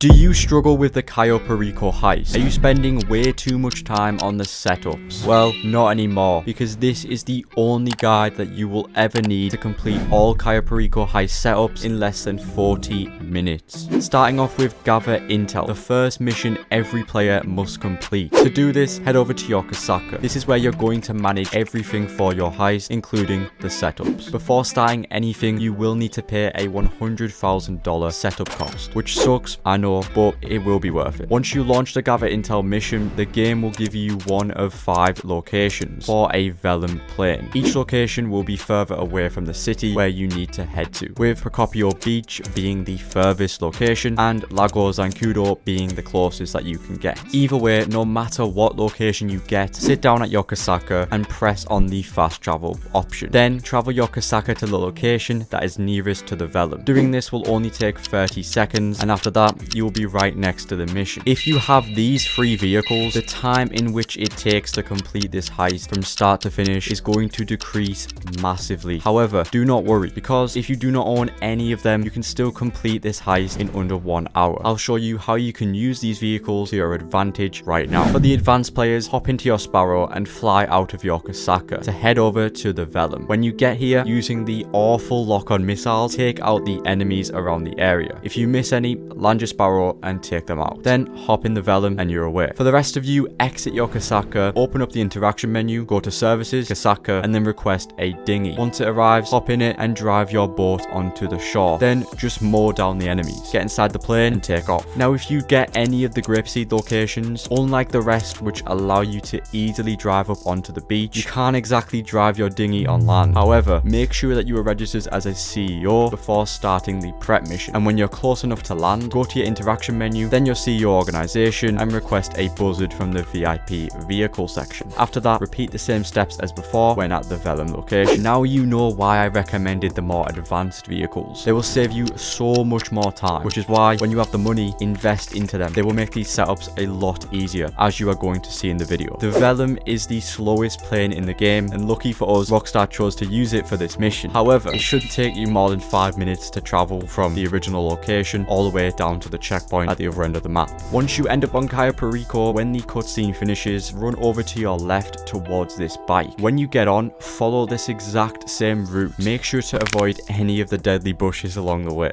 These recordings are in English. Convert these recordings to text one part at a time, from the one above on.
Do you struggle with the Cayo Perico heist? Are you spending way too much time on the setups? Well, not anymore, because this is the only guide that you will ever need to complete all Cayo Perico heist setups in less than 40 minutes. Starting off with gather intel, the first mission every player must complete. To do this, head over to your Casaca. This is where you're going to manage everything for your heist, including the setups. Before starting anything, you will need to pay a $100,000 setup cost, which sucks, I know, but it will be worth it. Once you launch the gather intel mission, the game will give you one of 5 locations for a vellum plane. Each location will be further away from the city where you need to head to, with Procopio Beach being the furthest location and Lago Zancudo being the closest that you can get. Either way, no matter what location you get, sit down at your Casaca and press on the fast travel option. Then travel your Casaca to the location that is nearest to the vellum. Doing this will only take 30 seconds, and after that you will be right next to the mission. If you have these 3 vehicles, the time in which it takes to complete this heist from start to finish is going to decrease massively. However, do not worry, because if you do not own any of them, you can still complete this heist in under 1 hour. I'll show you how you can use these vehicles to your advantage right now. For the advanced players, hop into your Sparrow and fly out of your Casaca to head over to the vellum. When you get here, using the awful lock-on missiles, take out the enemies around the area. If you miss any, land your Sparrow and take them out. Then hop in the vellum and you're away. For the rest of you, exit your Casaca, open up the interaction menu, go to services, Casaca, and then request a dinghy. Once it arrives, hop in it and drive your boat onto the shore. Then just mow down the enemies. Get inside the plane and take off. Now, if you get any of the grapeseed locations, unlike the rest which allow you to easily drive up onto the beach, you can't exactly drive your dinghy on land. However, make sure that you are registered as a CEO before starting the prep mission. And when you're close enough to land, go to your interaction menu, then your CEO organization, and request a buzzard from the VIP vehicle section. After that, repeat the same steps as before when at the vellum location. Now you know why I recommended the more advanced vehicles. They will save you so much more time, which is why when you have the money, invest into them. They will make these setups a lot easier, as you are going to see in the video. The vellum is the slowest plane in the game, and lucky for us, Rockstar chose to use it for this mission. However, it should take you more than 5 minutes to travel from the original location all the way down to the checkpoint at the other end of the map. Once you end up on Cayo Perico, when the cutscene finishes, run over to your left towards this bike. When you get on, follow this exact same route. Make sure to avoid any of the deadly bushes along the way.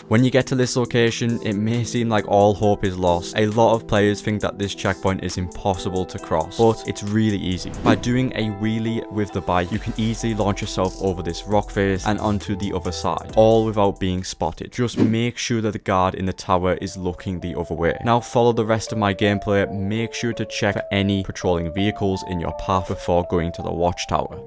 When you get to this location, it may seem like all hope is lost. A lot of players think that this checkpoint is impossible to cross, but it's really easy. By doing a wheelie with the bike, you can easily launch yourself over this rock face and onto the other side, all without being spotted. Just make sure that the guard in the tower is looking the other way. Now follow the rest of my gameplay. Make sure to check for any patrolling vehicles in your path before going to the watchtower.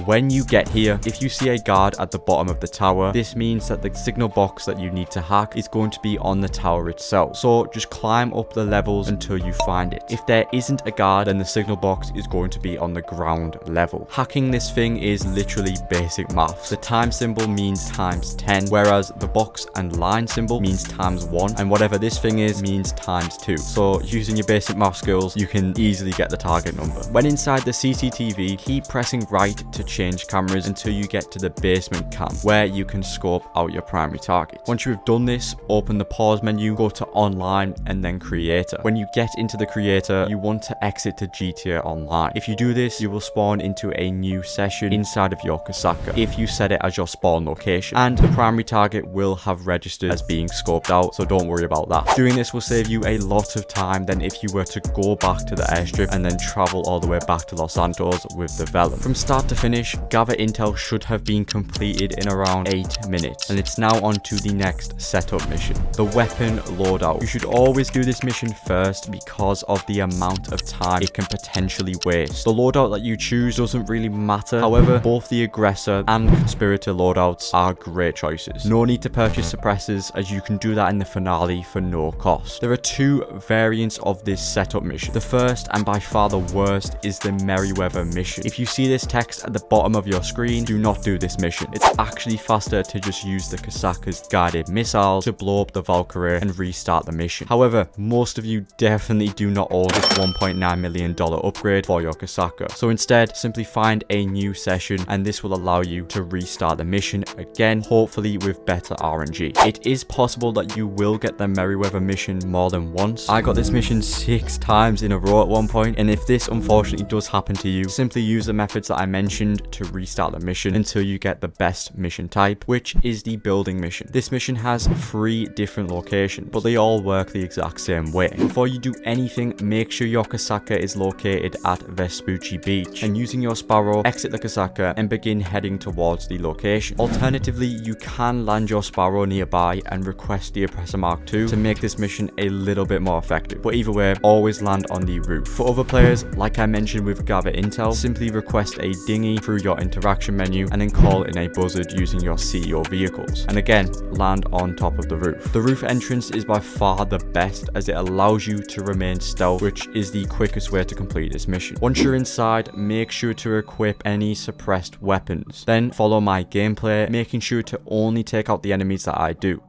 When you get here, if you see a guard at the bottom of the tower, this means that the signal box that you need to hack is going to be on the tower itself. So just climb up the levels until you find it. If there isn't a guard, then the signal box is going to be on the ground level. Hacking this thing is literally basic maths. The time symbol means times 10, whereas the box and line symbol means times 1, and whatever this thing is means times 2. So using your basic math skills, you can easily get the target number. When inside the CCTV, keep pressing right to change cameras until you get to the basement cam, where you can scope out your primary target. Once you've done this, open the pause menu, go to online, and then creator. When you get into the creator, you want to exit to GTA Online. If you do this, you will spawn into a new session inside of your Casaca if you set it as your spawn location, and the primary target will have registered as being scoped out, so don't worry about that. Doing this will save you a lot of time than if you were to go back to the airstrip and then travel all the way back to Los Santos with the vellum. From start to finish, finish, gather intel should have been completed in around 8 minutes. And it's now on to the next setup mission, the weapon loadout. You should always do this mission first because of the amount of time it can potentially waste. The loadout that you choose doesn't really matter. However, both the aggressor and conspirator loadouts are great choices. No need to purchase suppressors, as you can do that in the finale for no cost. There are two variants of this setup mission. The first, and by far the worst, is the Merryweather mission. If you see this text at the bottom of your screen, do not do this mission. It's actually faster to just use the Kasaka's guided missiles to blow up the Valkyrie and restart the mission. However, most of you definitely do not owe this $1.9 million upgrade for your Kasaka. So instead, simply find a new session and this will allow you to restart the mission again, hopefully with better RNG. It is possible that you will get the Merryweather mission more than once. I got this mission 6 times in a row at one point, and if this unfortunately does happen to you, simply use the methods that I mentioned to restart the mission until you get the best mission type, which is the building mission. This mission has 3 different locations, but they all work the exact same way. Before you do anything, make sure your Kasaka is located at Vespucci Beach, and using your Sparrow, exit the Kasaka and begin heading towards the location. Alternatively, you can land your Sparrow nearby and request the Oppressor Mark II to make this mission a little bit more effective, but either way, always land on the roof. For other players, like I mentioned with Gather Intel, simply request a dinghy through your interaction menu and then call in a buzzard using your CEO vehicles, and again, land on top of the roof. The roof entrance is by far the best as it allows you to remain stealth, which is the quickest way to complete this mission. Once you're inside, make sure to equip any suppressed weapons. Then follow my gameplay, making sure to only take out the enemies that I do.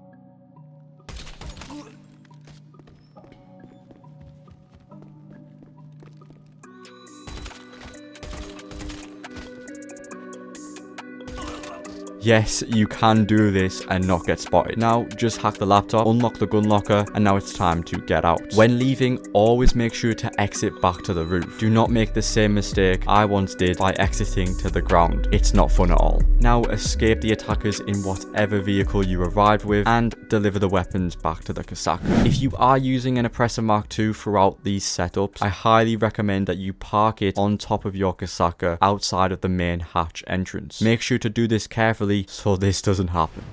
Yes, you can do this and not get spotted. Now, just hack the laptop, unlock the gun locker, and now it's time to get out. When leaving, always make sure to exit back to the roof. Do not make the same mistake I once did by exiting to the ground. It's not fun at all. Now, escape the attackers in whatever vehicle you arrived with and deliver the weapons back to the Kasaka. If you are using an Oppressor Mark II throughout these setups, I highly recommend that you park it on top of your Kasaka outside of the main hatch entrance. Make sure to do this carefully so this doesn't happen.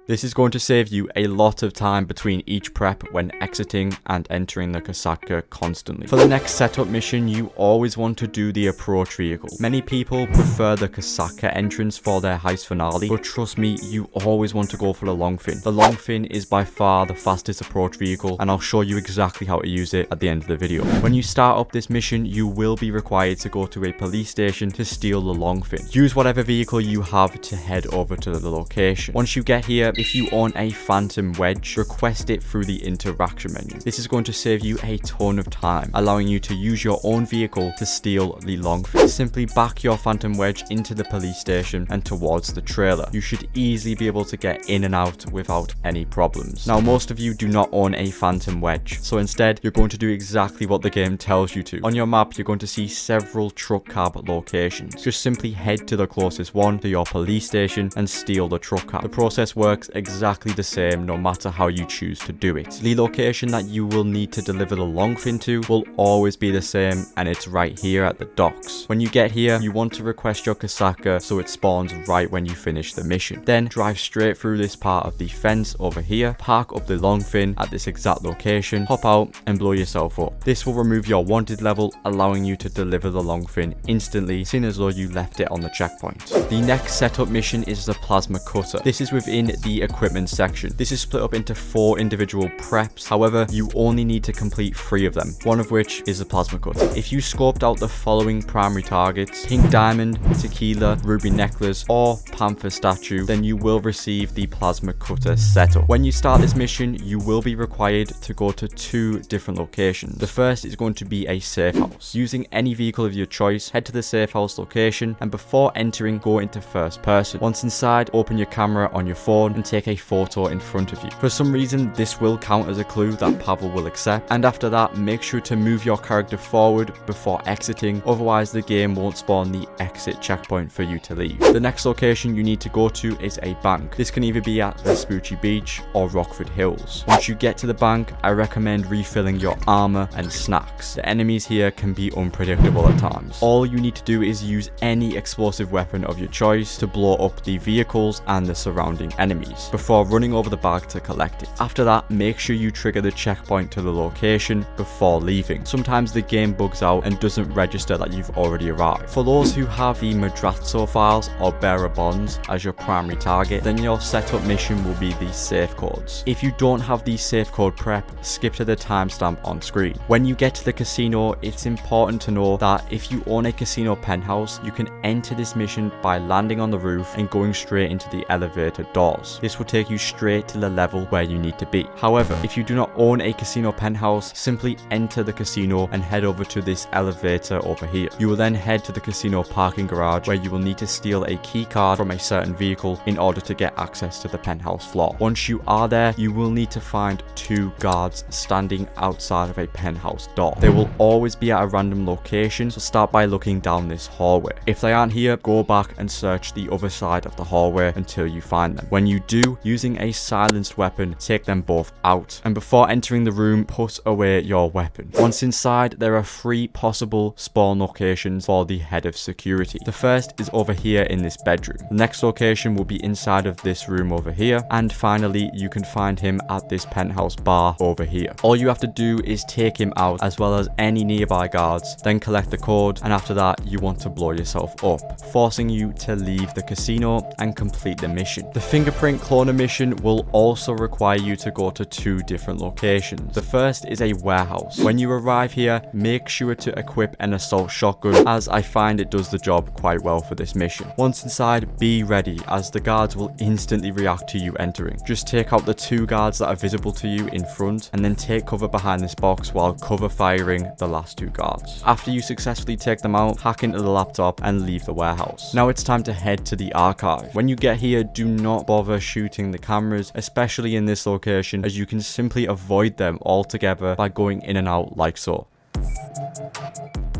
This is going to save you a lot of time between each prep when exiting and entering the Kasaka constantly. For the next setup mission, you always want to do the approach vehicle. Many people prefer the Kasaka entrance for their heist finale, but trust me, you always want to go for the Longfin. The Longfin is by far the fastest approach vehicle, and I'll show you exactly how to use it at the end of the video. When you start up this mission, you will be required to go to a police station to steal the Longfin. Use whatever vehicle you have to head over to the location. Once you get here, if you own a Phantom Wedge, request it through the interaction menu. This is going to save you a ton of time, allowing you to use your own vehicle to steal the Longfin. Simply back your Phantom Wedge into the police station and towards the trailer. You should easily be able to get in and out without any problems. Now, most of you do not own a Phantom Wedge, so instead, you're going to do exactly what the game tells you to. On your map, you're going to see several truck cab locations. Just simply head to the closest one, to your police station, and steal the truck cab. The process works exactly the same no matter how you choose to do it. The location that you will need to deliver the Longfin to will always be the same, and it's right here at the docks. When you get here, you want to request your Kasaka so it spawns right when you finish the mission. Then drive straight through this part of the fence over here, park up the Longfin at this exact location, hop out and blow yourself up. This will remove your wanted level, allowing you to deliver the Longfin instantly, seeing as though you left it on the checkpoint. The next setup mission is the Plasma Cutter. This is within the equipment section. This is split up into 4 individual preps. However, you only need to complete 3 of them, one of which is a Plasma Cutter. If you scoped out the following primary targets, Pink Diamond, Tequila, Ruby Necklace, or Panther Statue, then you will receive the Plasma Cutter setup. When you start this mission, you will be required to go to 2 different locations. The first is going to be a safe house. Using any vehicle of your choice, head to the safe house location, and before entering, go into first person. Once inside, open your camera on your phone and take a photo in front of you. For some reason, this will count as a clue that Pavel will accept, and after that, make sure to move your character forward before exiting, otherwise the game won't spawn the exit checkpoint for you to leave. The next location you need to go to is a bank. This can either be at Vespucci Beach or Rockford Hills. Once you get to the bank, I recommend refilling your armor and snacks. The enemies here can be unpredictable at times. All you need to do is use any explosive weapon of your choice to blow up the vehicles and the surrounding enemies before running over the bag to collect it. After that, make sure you trigger the checkpoint to the location before leaving. Sometimes the game bugs out and doesn't register that you've already arrived. For those who have the Madrazo files or bearer bonds as your primary target, then your setup mission will be the safe codes. If you don't have the safe code prep, skip to the timestamp on screen. When you get to the casino, it's important to know that if you own a casino penthouse, you can enter this mission by landing on the roof and going straight into the elevator doors. This will take you straight to the level where you need to be. However, if you do not own a casino penthouse, simply enter the casino and head over to this elevator over here. You will then head to the casino parking garage where you will need to steal a key card from a certain vehicle in order to get access to the penthouse floor. Once you are there, you will need to find 2 guards standing outside of a penthouse door. They will always be at a random location, so start by looking down this hallway. If they aren't here, go back and search the other side of the hallway until you find them. When you do, using a silenced weapon, take them both out, and before entering the room, put away your weapon. Once inside, there are 3 possible spawn locations for the head of security. The first is over here in this bedroom. The next location will be inside of this room over here, and finally you can find him at this penthouse bar over here. All you have to do is take him out as well as any nearby guards, then collect the code, and after that you want to blow yourself up, forcing you to leave the casino and complete the mission. The Fingerprint Cloner mission will also require you to go to 2 different locations. The first is a warehouse. When you arrive here, make sure to equip an assault shotgun, as I find it does the job quite well for this mission. Once inside, be ready, as the guards will instantly react to you entering. Just take out the 2 guards that are visible to you in front, and then take cover behind this box while cover firing the last 2 guards. After you successfully take them out, hack into the laptop and leave the warehouse. Now it's time to head to the archive. When you get here, do not bother shooting the cameras, especially in this location, as you can simply avoid them altogether by going in and out like so.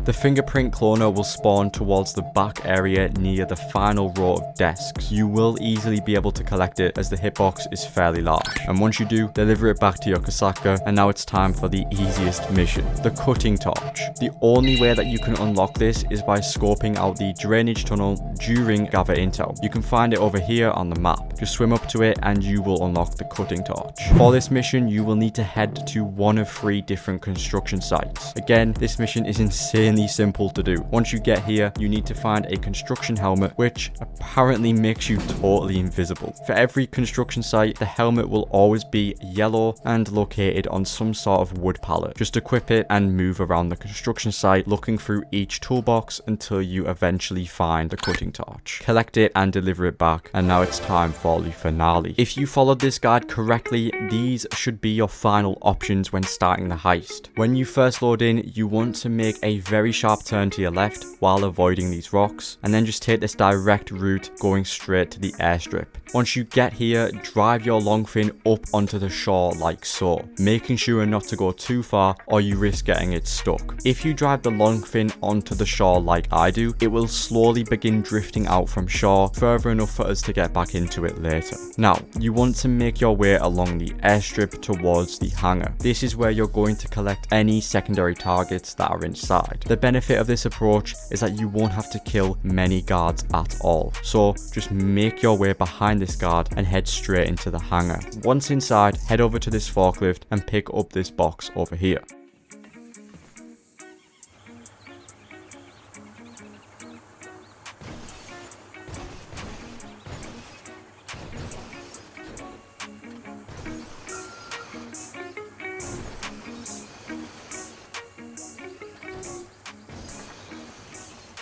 The Fingerprint Cloner will spawn towards the back area near the final row of desks. You will easily be able to collect it as the hitbox is fairly large. And once you do, deliver it back to your Kosaka, and now it's time for the easiest mission, the cutting torch. The only way that you can unlock this is by scoping out the drainage tunnel during gather intel. You can find it over here on the map. Just swim up to it and you will unlock the cutting torch. For this mission, you will need to head to one of 3 different construction sites. Again, this mission is insanely simple to do. Once you get here, you need to find a construction helmet, which apparently makes you totally invisible. For every construction site, the helmet will always be yellow and located on some sort of wood pallet. Just equip it and move around the construction site, looking through each toolbox until you eventually find the cutting torch. Collect it and deliver it back, and now it's time for the finale. If you followed this guide correctly, these should be your final options when starting the heist. When you first load in, you want to make a very sharp turn to your left while avoiding these rocks, and then just take this direct route going straight to the airstrip. Once you get here, drive your long fin up onto the shore like so, making sure not to go too far or you risk getting it stuck. If you drive the long fin onto the shore like I do, it will slowly begin drifting out from shore further enough for us to get back into it later. Now, you want to make your way along the airstrip towards the hangar. This is where you're going to collect any secondary targets that are inside. The benefit of this approach is that you won't have to kill many guards at all. So just make your way behind this guard and head straight into the hangar. Once inside, head over to this forklift and pick up this box over here.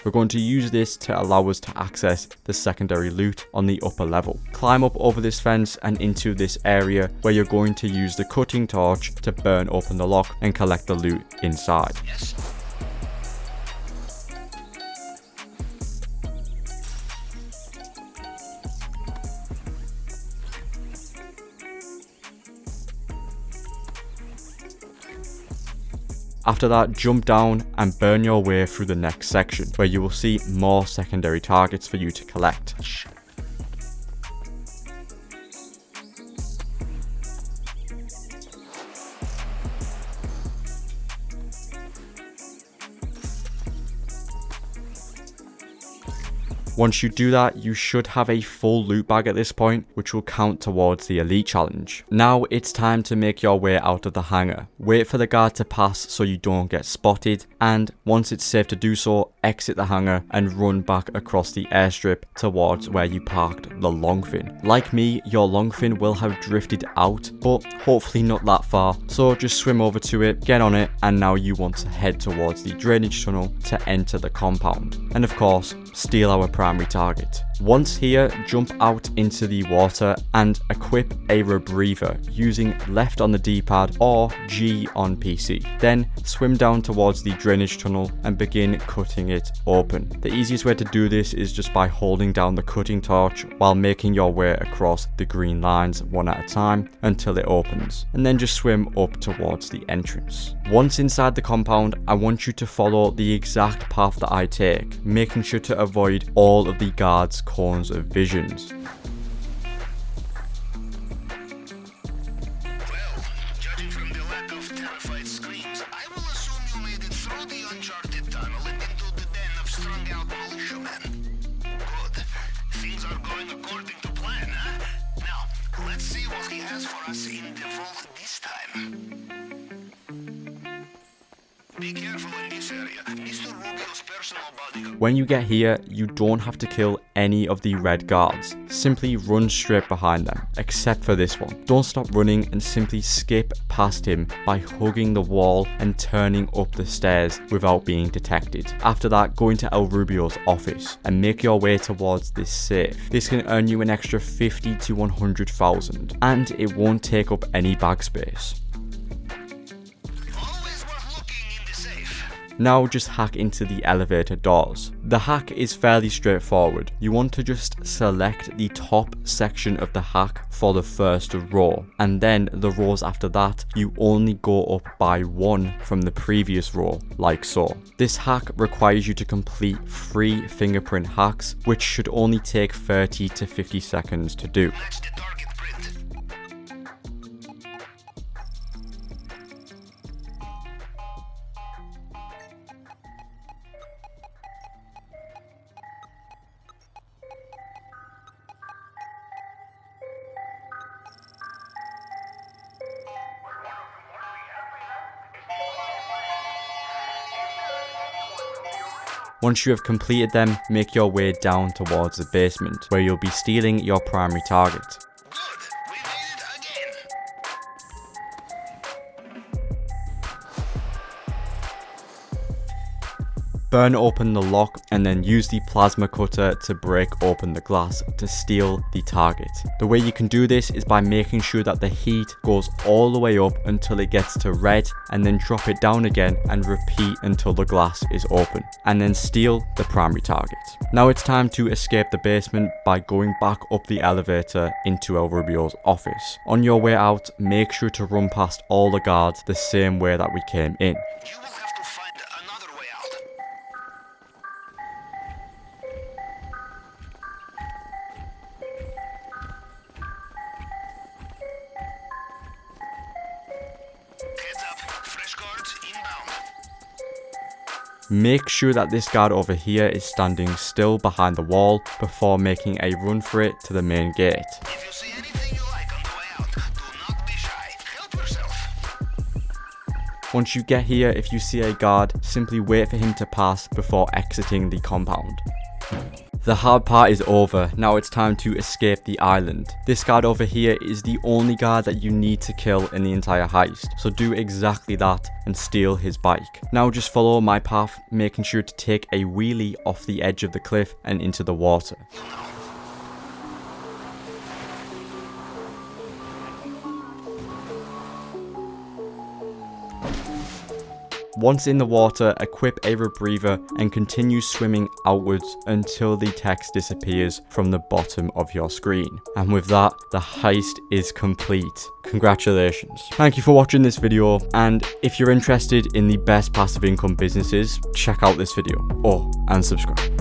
We're going to use this to allow us to access the secondary loot on the upper level. Climb up over this fence and into this area where you're going to use the cutting torch to burn open the lock and collect the loot inside. Yes. After that, jump down and burn your way through the next section, where you will see more secondary targets for you to collect. Once you do that, you should have a full loot bag at this point, which will count towards the elite challenge. Now it's time to make your way out of the hangar. Wait for the guard to pass so you don't get spotted, and once it's safe to do so, exit the hangar and run back across the airstrip towards where you parked the longfin. Like me, your longfin will have drifted out, but hopefully not that far, so just swim over to it, get on it, and now you want to head towards the drainage tunnel to enter the compound. And of course, steal our primary target. Once here, jump out into the water and equip a rebreather using left on the D-pad or G on PC. Then swim down towards the drainage tunnel and begin cutting it open. The easiest way to do this is just by holding down the cutting torch while making your way across the green lines one at a time until it opens, and then just swim up towards the entrance. Once inside the compound, I want you to follow the exact path that I take, making sure to avoid all of the guards' cones of visions. Well, judging from the lack of terrified screams, I will assume you made it through the uncharted tunnel and into the den of strung-out militiamen. Good. Things are going according to plan, huh? Now, let's see what he has for us in the vault this time. Be careful in this area. Mr. Rubio's personal bodyguard. When you get here, you don't have to kill any of the red guards. Simply run straight behind them, except for this one. Don't stop running and simply skip past him by hugging the wall and turning up the stairs without being detected. After that, go into El Rubio's office and make your way towards this safe. This can earn you an extra 50 to 100,000, and it won't take up any bag space. Now just hack into the elevator doors. The hack is fairly straightforward. You want to just select the top section of the hack for the first row, and then the rows after that you only go up by one from the previous row, like so. This hack requires you to complete 3 fingerprint hacks, which should only take 30 to 50 seconds to do. Once you have completed them, make your way down towards the basement, where you'll be stealing your primary target. Good, we made it again. Burn open the lock and then use the plasma cutter to break open the glass to steal the target. The way you can do this is by making sure that the heat goes all the way up until it gets to red, and then drop it down again and repeat until the glass is open, and then steal the primary target. Now it's time to escape the basement by going back up the elevator into El Rubio's office. On your way out, make sure to run past all the guards the same way that we came in. You will have to find another way out. Heads up, fresh guards inbound. Make sure that this guard over here is standing still behind the wall before making a run for it to the main gate. If you see anything you like on the way out, do not be shy. Help yourself. Once you get here, if you see a guard, simply wait for him to pass before exiting the compound. The hard part is over. Now it's time to escape the island. This guard over here is the only guard that you need to kill in the entire heist, so do exactly that and steal his bike. Now just follow my path, making sure to take a wheelie off the edge of the cliff and into the water. Once in the water, equip a rebreather and continue swimming outwards until the text disappears from the bottom of your screen. And with that, the heist is complete. Congratulations. Thank you for watching this video, and if you're interested in the best passive income businesses, check out this video. Oh, and subscribe.